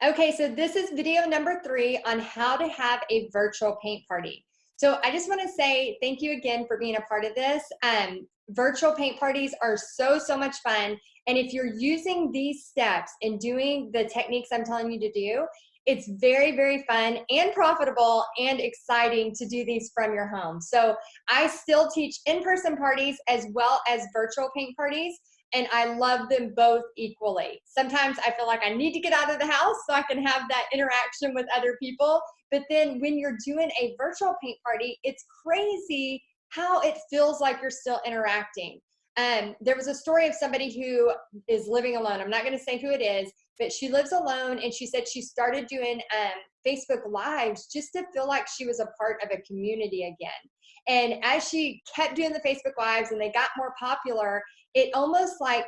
Okay, so this is video number 3 on how to have a virtual paint party. So I just want to say thank you again for being a part of this. Virtual paint parties are so much fun. And if you're using these steps and doing the techniques I'm telling you to do, it's very fun and profitable and exciting to do these from your home. So I still teach in-person parties as well as virtual paint parties, and I love them both equally. Sometimes I feel like I need to get out of the house so I can have that interaction with other people. But then when you're doing a virtual paint party, it's crazy how it feels like you're still interacting. There was a story of somebody who is living alone. I'm not going to say who it is, but she lives alone, and she said she started doing Facebook Lives just to feel like she was a part of a community again. And as she kept doing the Facebook Lives and they got more popular, it almost like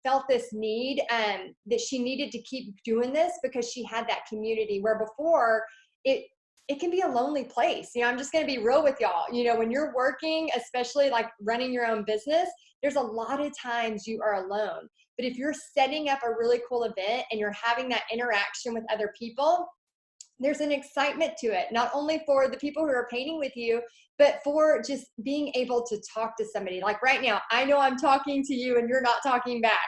felt this need that she needed to keep doing this because she had that community, where before it can be a lonely place. I'm just going to be real with y'all. When you're working, especially like running your own business, there's a lot of times you are alone. But if you're setting up a really cool event and you're having that interaction with other people, there's an excitement to it, not only for the people who are painting with you, but for just being able to talk to somebody. Like right now, I know I'm talking to you and you're not talking back,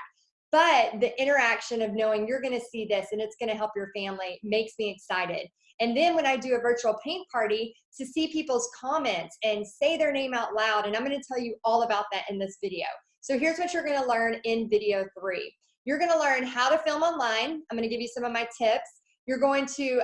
but the interaction of knowing you're going to see this and it's going to help your family makes me excited. And then when I do a virtual paint party, to see people's comments and say their name out loud, and I'm going to tell you all about that in this video. So here's what you're going to learn in video 3. You're going to learn how to film online. I'm going to give you some of my tips. You're going to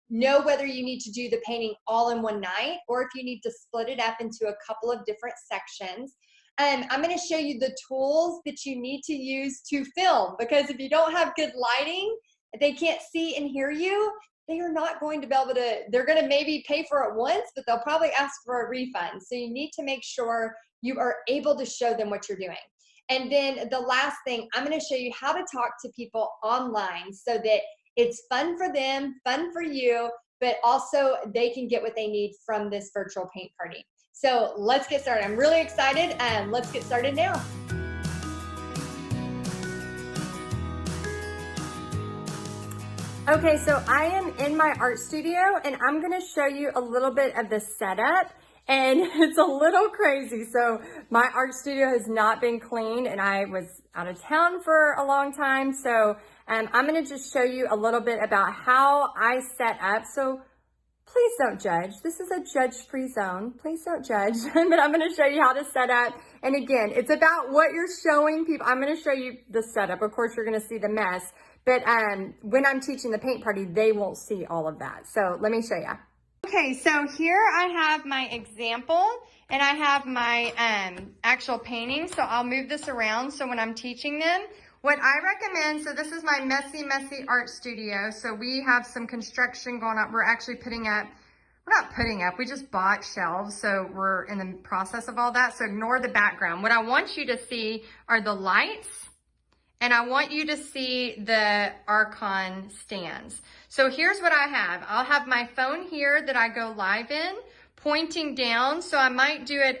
know whether you need to do the painting all in one night or if you need to split it up into a couple of different sections. I'm going to show you the tools that you need to use to film, because if you don't have good lighting, if they can't see and hear you, they are not going to be able to, they're going to maybe pay for it once, but they'll probably ask for a refund. So you need to make sure you are able to show them what you're doing. And then the last thing, I'm going to show you how to talk to people online so that it's fun for them, fun for you, but also they can get what they need from this virtual paint party. So let's get started. I'm really excited, and let's get started now. Okay, so I am in my art studio and I'm gonna show you a little bit of the setup, and it's a little crazy. So my art studio has not been cleaned and I was out of town for a long time. So I'm gonna just show you a little bit about how I set up. So please don't judge. This is a judge-free zone. Please don't judge, but I'm gonna show you how to set up. And again, it's about what you're showing people. I'm gonna show you the setup. Of course, you're gonna see the mess. But when I'm teaching the paint party, they won't see all of that. So let me show you. Okay, so here I have my example and I have my actual painting. So I'll move this around so when I'm teaching them, what I recommend, so this is my messy art studio. So we have some construction going on. We're actually we just bought shelves. So we're in the process of all that. So ignore the background. What I want you to see are the lights. And I want you to see the Archon stands. So here's what I have. I'll have my phone here that I go live in, pointing down. So I might do it,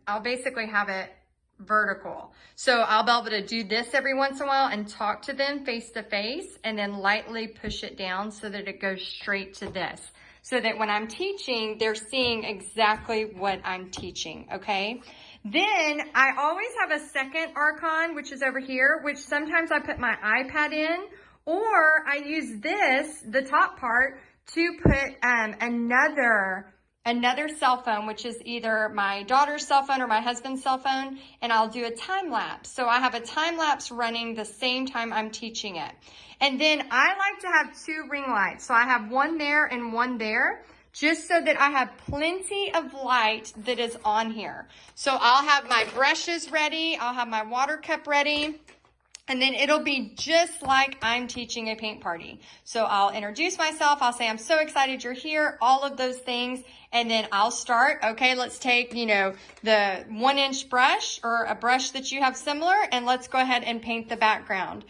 I'll basically have it vertical. So I'll be able to do this every once in a while and talk to them face to face, and then lightly push it down so that it goes straight to this. So that when I'm teaching, they're seeing exactly what I'm teaching, okay? Then I always have a second Archon, which is over here, which sometimes I put my iPad in, or I use this, the top part, to put another cell phone, which is either my daughter's cell phone or my husband's cell phone, and I'll do a time lapse. So I have a time lapse running the same time I'm teaching it. And then I like to have 2 ring lights. So I have one there and one there, just so that I have plenty of light that is on here. So I'll have my brushes ready, I'll have my water cup ready, and then it'll be just like I'm teaching a paint party. So I'll introduce myself, I'll say, I'm so excited you're here, all of those things, and then I'll start. Okay, let's take, the 1-inch brush or a brush that you have similar, and let's go ahead and paint the background.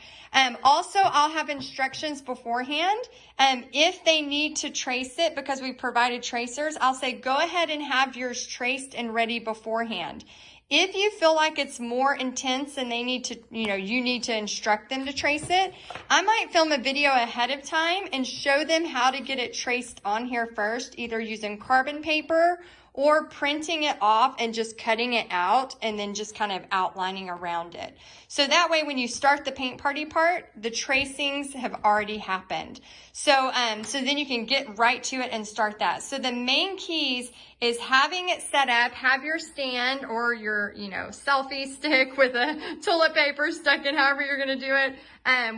Also, I'll have instructions beforehand. If they need to trace it, because we provided tracers, I'll say, go ahead and have yours traced and ready beforehand. If you feel like it's more intense and they need to, you need to instruct them to trace it, I might film a video ahead of time and show them how to get it traced on here first, either using carbon paper or printing it off and just cutting it out and then just kind of outlining around it. So that way when you start the paint party part, the tracings have already happened. So then you can get right to it and start that. So the main keys is having it set up, have your stand or your, selfie stick with a toilet paper stuck in, however you're going to do it,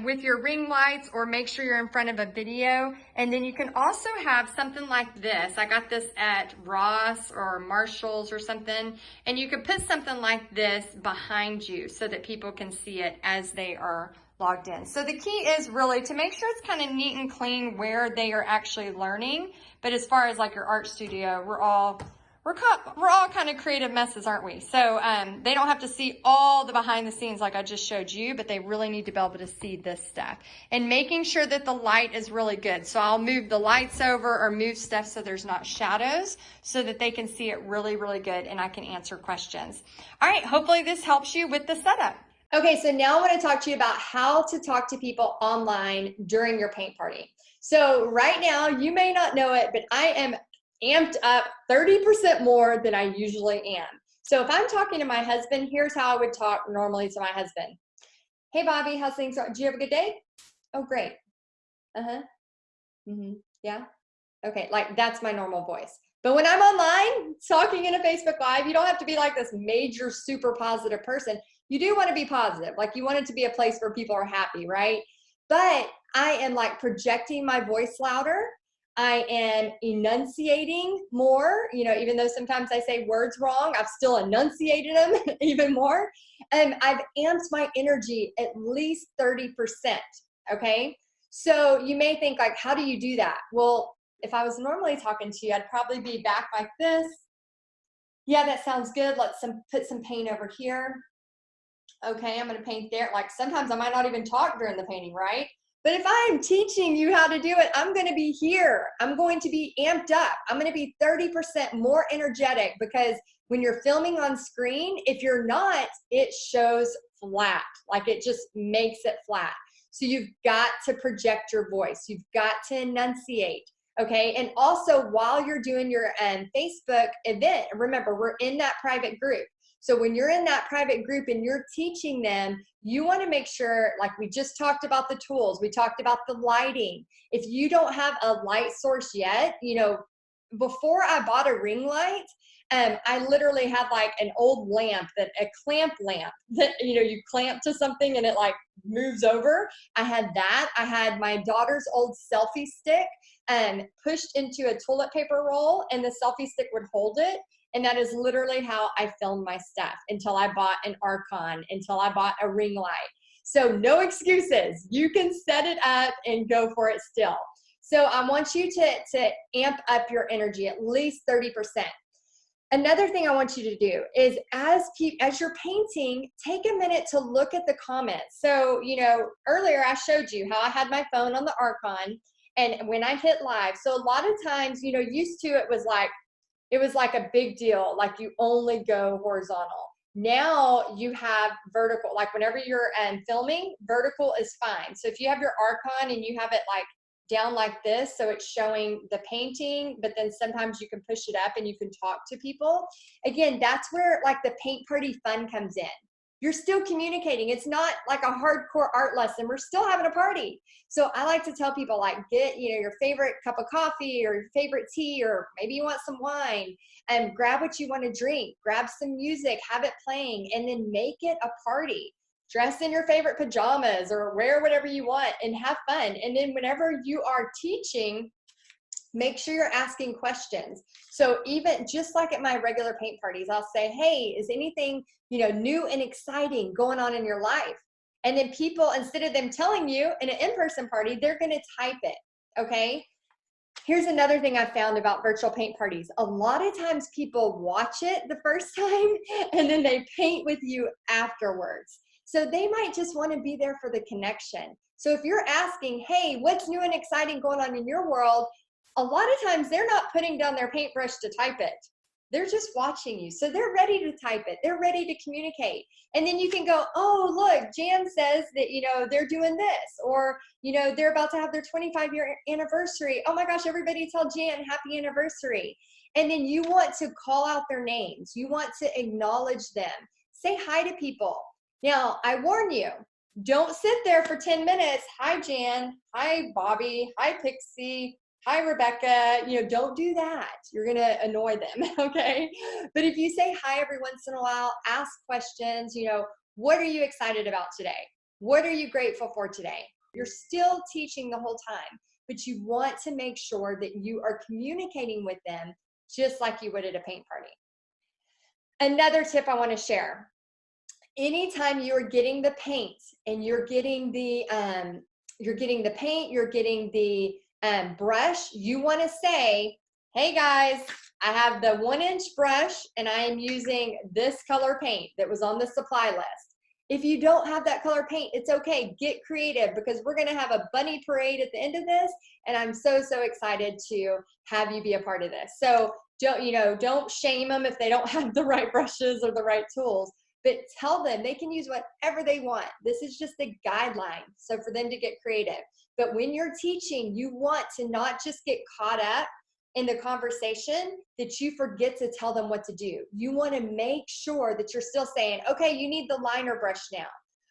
with your ring lights, or make sure you're in front of a video. And then you can also have something like this. I got this at Ross or Marshall's or something. And you could put something like this behind you so that people can see it as they are logged in. So the key is really to make sure it's kind of neat and clean where they are actually learning. But as far as like your art studio, we're all kind of creative messes, aren't we? So they don't have to see all the behind the scenes like I just showed you, but they really need to be able to see this stuff. And making sure that the light is really good. So I'll move the lights over or move stuff so there's not shadows so that they can see it really, really good and I can answer questions. All right, hopefully this helps you with the setup. Okay, so now I want to talk to you about how to talk to people online during your paint party. So right now, you may not know it, but I am amped up 30% more than I usually am. So if I'm talking to my husband, here's how I would talk normally to my husband. Hey, Bobby, how's things? Did you have a good day? Oh, great. Uh-huh. Mm-hmm. Yeah. Okay, like that's my normal voice. But when I'm online talking in a Facebook Live, you don't have to be like this major, super positive person. You do want to be positive. Like you want it to be a place where people are happy, right? But I am like projecting my voice louder. I am enunciating more, even though sometimes I say words wrong, I've still enunciated them even more. And I've amped my energy at least 30%, okay? So you may think like, how do you do that? Well, if I was normally talking to you, I'd probably be back like this. Yeah, that sounds good. Let's put some paint over here. Okay, I'm going to paint there. Like sometimes I might not even talk during the painting, right? But if I'm teaching you how to do it, I'm going to be here. I'm going to be amped up. I'm going to be 30% more energetic because when you're filming on screen, if you're not, it shows flat. Like it just makes it flat. So you've got to project your voice. You've got to enunciate. Okay, and also while you're doing your Facebook event, remember we're in that private group. So when you're in that private group and you're teaching them, you want to make sure, like we just talked about the tools, we talked about the lighting. If you don't have a light source yet, before I bought a ring light, I literally had like an old lamp, a clamp lamp that, you clamp to something and it like moves over. I had that. I had my daughter's old selfie stick pushed into a toilet paper roll and the selfie stick would hold it. And that is literally how I filmed my stuff until I bought an Archon, until I bought a ring light. So no excuses. You can set it up and go for it still. So I want you to amp up your energy at least 30%. Another thing I want you to do is as you're painting, take a minute to look at the comments. So, earlier I showed you how I had my phone on the Archon and when I hit live. So a lot of times, used to it was like a big deal. Like you only go horizontal. Now you have vertical, like whenever you're filming, vertical is fine. So if you have your Archon and you have it like down like this, so it's showing the painting, but then sometimes you can push it up and you can talk to people. Again, that's where like the paint party fun comes in. You're still communicating. It's not like a hardcore art lesson. We're still having a party. So I like to tell people like get, your favorite cup of coffee or your favorite tea, or maybe you want some wine, and grab what you want to drink, grab some music, have it playing, and then make it a party. Dress in your favorite pajamas or wear whatever you want and have fun. And then whenever you are teaching, make sure you're asking questions. So even just like at my regular paint parties, I'll say, hey, is anything, new and exciting going on in your life? And then people, instead of them telling you in an in-person party, they're going to type it. Okay. Here's another thing I found about virtual paint parties. A lot of times people watch it the first time and then they paint with you afterwards. So they might just want to be there for the connection. So if you're asking, hey, what's new and exciting going on in your world? A lot of times they're not putting down their paintbrush to type it. they're just watching you. So they're ready to type it. They're ready to communicate. And then you can go, oh, look, Jan says that, they're doing this, or, they're about to have their 25-year anniversary. Oh my gosh, everybody tell Jan happy anniversary. And then you want to call out their names. You want to acknowledge them. Say hi to people. Now, I warn you, don't sit there for 10 minutes. Hi, Jan. Hi, Bobby. Hi, Pixie. Hi, Rebecca. Don't do that. You're going to annoy them, okay? But if you say hi every once in a while, ask questions, what are you excited about today? What are you grateful for today? You're still teaching the whole time, but you want to make sure that you are communicating with them just like you would at a paint party. Another tip I want to share. Anytime you're getting the paint and you're getting the brush, you want to say, hey guys, I have the 1-inch brush and I am using this color paint that was on the supply list. If you don't have that color paint, it's okay. Get creative, because we're going to have a bunny parade at the end of this, and I'm so excited to have you be a part of this. So don't shame them if they don't have the right brushes or the right tools, but tell them they can use whatever they want. This is just a guideline, so for them to get creative. But when you're teaching, you want to not just get caught up in the conversation that you forget to tell them what to do. You want to make sure that you're still saying, okay, you need the liner brush now.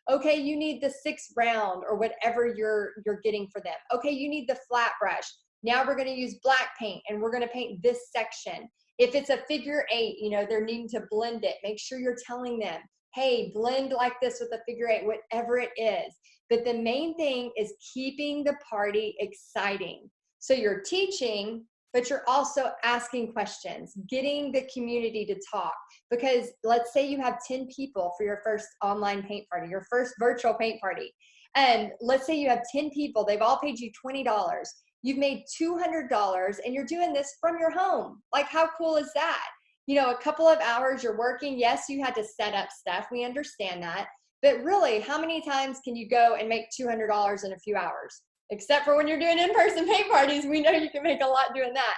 Okay, you need the 6 round or whatever you're getting for them. Okay, you need the flat brush. Now we're going to use black paint and we're going to paint this section. If it's a figure 8, they're needing to blend it. Make sure you're telling them, hey, blend like this with a figure 8, whatever it is. But the main thing is keeping the party exciting. So you're teaching, but you're also asking questions, getting the community to talk. Because let's say you have 10 people for your first online paint party, your first virtual paint party. And let's say you have 10 people, they've all paid you $20. You've made $200 and you're doing this from your home. Like, how cool is that? A couple of hours you're working. Yes, you had to set up stuff. We understand that. But really, how many times can you go and make $200 in a few hours? Except for when you're doing in-person paint parties, we know you can make a lot doing that.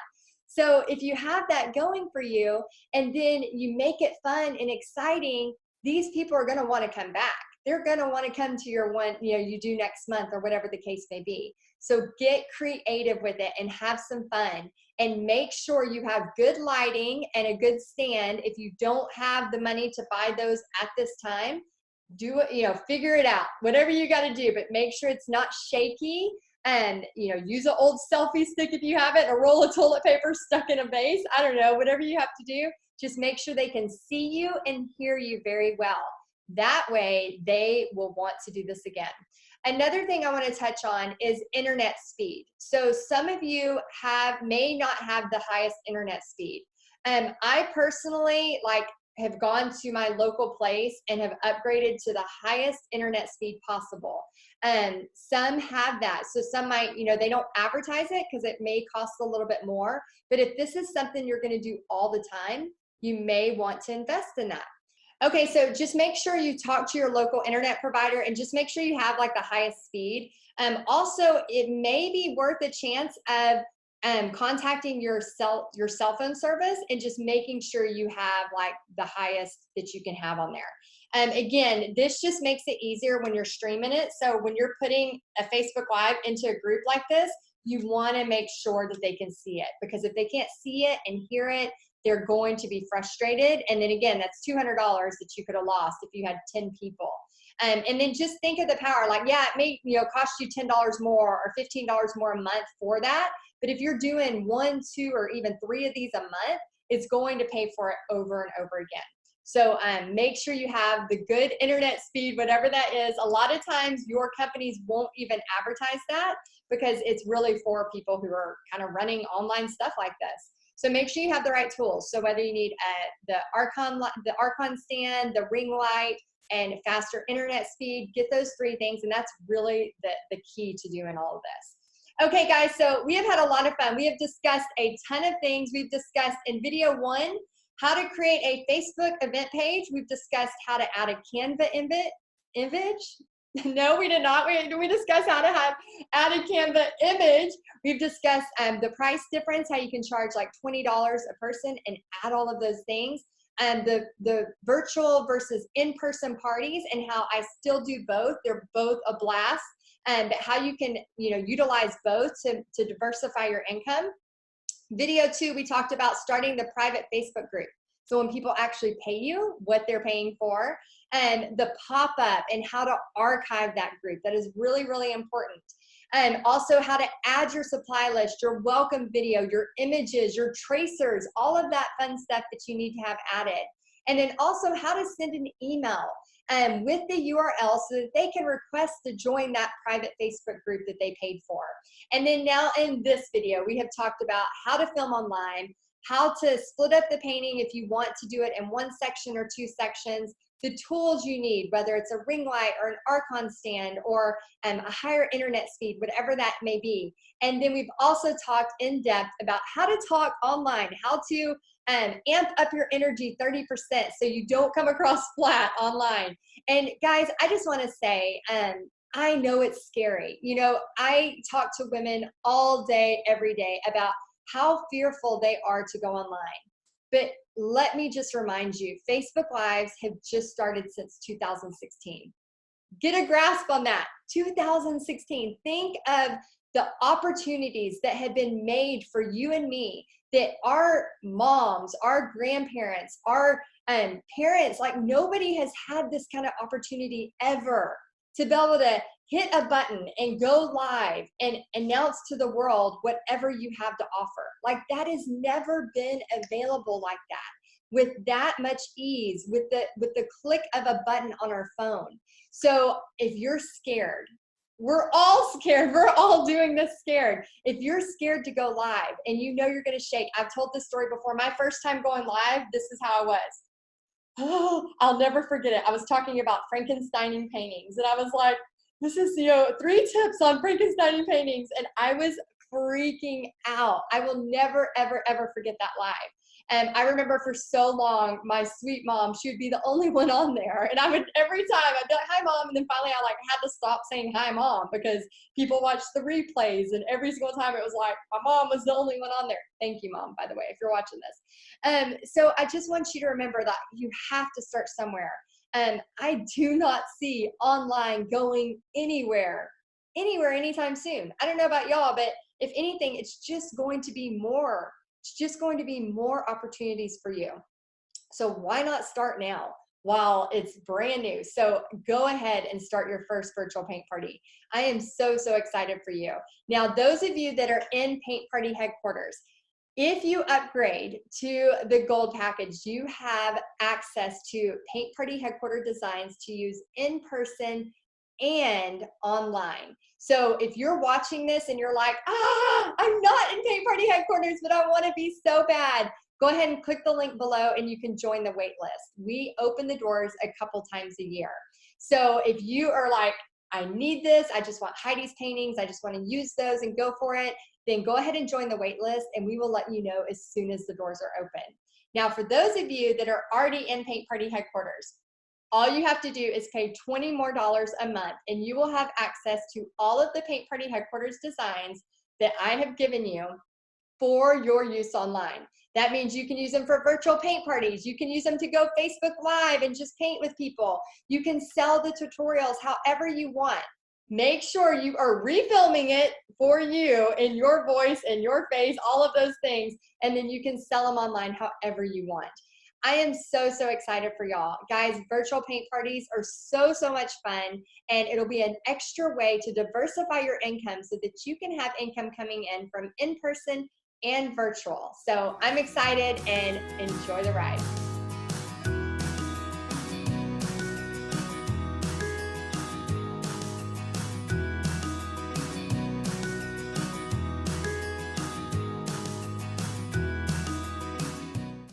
So if you have that going for you and then you make it fun and exciting, these people are going to want to come back. They're going to want to come to your one, you do next month or whatever the case may be. So get creative with it and have some fun, and make sure you have good lighting and a good stand. If you don't have the money to buy those at this time, do it, figure it out, whatever you got to do, but make sure it's not shaky. And use an old selfie stick if you have it, a roll of toilet paper stuck in a vase. I don't know, whatever you have to do, just make sure they can see you and hear you very well. That way they will want to do this again. Another thing I want to touch on is internet speed. So some of you may not have the highest internet speed. I personally have gone to my local place and have upgraded to the highest internet speed possible. Some have that. So some might, they don't advertise it because it may cost a little bit more. But if this is something you're going to do all the time, you may want to invest in that. Okay, so just make sure you talk to your local internet provider and just make sure you have the highest speed. Also, it may be worth a chance of contacting your cell phone service and just making sure you have the highest that you can have on there. Again, this just makes it easier when you're streaming it. So when you're putting a Facebook Live into a group like this, you want to make sure that they can see it, because if they can't see it and hear it, they're going to be frustrated. And then again, that's $200 that you could have lost if you had 10 people. And then just think of the power. Yeah, it may cost you $10 more or $15 more a month for that. But if you're doing 1, 2, or even 3 of these a month, it's going to pay for it over and over again. So make sure you have the good internet speed, whatever that is. A lot of times your companies won't even advertise that because it's really for people who are kind of running online stuff like this. So make sure you have the right tools. So whether you need the Archon stand, the ring light, and faster internet speed, get those 3 things. And that's really the key to doing all of this. Okay, guys, so we have had a lot of fun. We have discussed a ton of things. We've discussed in video 1, how to create a Facebook event page. We've discussed how to add a Canva image. No, we did not. We discussed how to have add a Canva image. We've discussed the price difference, how you can charge like $20 a person and add all of those things. And the virtual versus in-person parties and how I still do both. They're both a blast. But how you can, utilize both to diversify your income. Video 2, we talked about starting the private Facebook group. So when people actually pay you, what they're paying for, and the pop-up and how to archive that group. That is really, really important. And also how to add your supply list, your welcome video, your images, your tracers, all of that fun stuff that you need to have added. And then also how to send an email with the URL so that they can request to join that private Facebook group that they paid for. And then now in this video, we have talked about how to film online, how to split up the painting if you want to do it in one section or two sections, the tools you need, whether it's a ring light or an Archon stand or a higher internet speed, whatever that may be. And then we've also talked in depth about how to talk online, how to amp up your energy 30% so you don't come across flat online. And guys, I just want to say, I know it's scary. I talk to women all day, every day about how fearful they are to go online. But let me just remind you, Facebook Lives have just started since 2016. Get a grasp on that. 2016. Think of the opportunities that have been made for you and me that our moms, our grandparents, our parents, like nobody has had this kind of opportunity ever to be able to hit a button and go live and announce to the world whatever you have to offer. Like that has never been available like that with that much ease, with the click of a button on our phone. So if you're scared, we're all scared. We're all doing this scared. If you're scared to go live and you're going to shake, I've told this story before. My first time going live, this is how I was. Oh, I'll never forget it. I was talking about Frankensteining paintings and I was like, this is, 3 tips on Frankensteining paintings. And I was freaking out. I will never, ever, ever forget that live. And I remember for so long, my sweet mom, she would be the only one on there. And every time I'd be like, hi mom. And then finally I had to stop saying hi mom because people watched the replays. And every single time it was like, my mom was the only one on there. Thank you mom, by the way, if you're watching this. So I just want you to remember that you have to start somewhere. I do not see online going anywhere anytime soon. I don't know about y'all, but if anything, it's just going to be more. It's just going to be more opportunities for you. So why not start now while it's brand new? So go ahead and start your first virtual paint party. I am so, so excited for you. Now, those of you that are in Paint Party headquarters, if you upgrade to the gold package, you have access to Paint Party headquarter designs to use in person and online. So if you're watching this and you're like, I'm not in Paint Party headquarters, but I want to be so bad, go ahead and click the link below and you can join the wait list. We open the doors a couple times a year. So if you are like, I need this, I just want Heidi's paintings, I just want to use those and go for it, then go ahead and join the wait list and we will let you know as soon as the doors are open. Now, for those of you that are already in Paint Party headquarters, all you have to do is pay $20 more a month and you will have access to all of the Paint Party headquarters designs that I have given you for your use online. That means you can use them for virtual paint parties. You can use them to go Facebook Live and just paint with people. You can sell the tutorials however you want. Make sure you are refilming it for you in your voice and your face, all of those things, and then you can sell them online however you want. I am so, so excited for y'all. Guys, virtual paint parties are so, so much fun, and it'll be an extra way to diversify your income so that you can have income coming in from in-person and virtual. So I'm excited and enjoy the ride.